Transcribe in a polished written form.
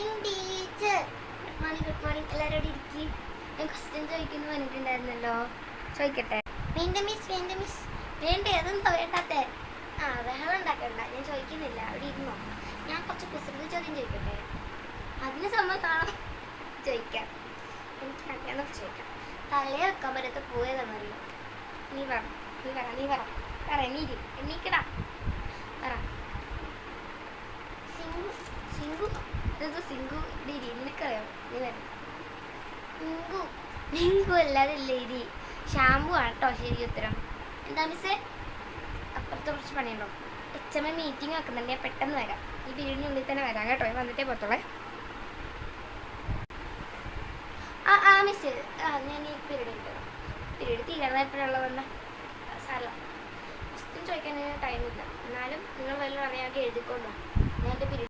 Morning teacher. Good morning എല്ലാവരും അവിടെ ഇരിക്കും. ഞാൻ ക്വസ്റ്റ്യൻ ചോദിക്കുന്നു പറഞ്ഞിട്ടുണ്ടായിരുന്നല്ലോ, ചോദിക്കട്ടെ? വേണ്ട മിസ് വേണ്ട, അതൊന്നും വേണ്ടാത്തേ. ബഹളം ഉണ്ടാക്കണ്ട, ഞാൻ ചോദിക്കുന്നില്ല, അവിടെ ഇരുന്നോ. ഞാൻ കുറച്ച് കുസൃതി ചോദ്യം ചോദിക്കട്ടെ? അതിന് സമ്മതമാണോ? ചോദിക്കാം, എനിക്ക് അറിയാമെന്നൊക്കെ ചോദിക്കാം. തലേ വെക്കാൻ പറ്റാത്ത പോയതാണെന്നറിയോ? നീ പറ എണീക്കടാ, പറ. സിംഗു ഡിരി നിനക്കറിയോ? നീ വരും. മിങ്കു അല്ലാതല്ലേ ഇരി, ഷാമ്പു ആണ് കേട്ടോ ശരി ഉത്തരം. എന്താ മിസ്സേ? അപ്പുറത്ത് കുറച്ച് പണിയുണ്ടോ? HM മീറ്റിംഗ് ആക്കുന്നുണ്ട്, ഞാൻ പെട്ടെന്ന് വരാം. ഈ പീരീഡിനുള്ളിൽ തന്നെ വരാം കേട്ടോ, വന്നിട്ടേ പോത്തോളേ. മിസ്, ഞാൻ ഈ പീരീഡ് തീരാതായപ്പോഴുള്ള വന്ന സാറല്ല. ക്വസ്റ്റ്യൻ ചോദിക്കാൻ ടൈമില്ല, എന്നാലും നിങ്ങൾ വല്ലതും അറിയാമെങ്കിൽ എഴുതിക്കൊണ്ടോ. ഞാൻ എൻ്റെ പീരീഡ്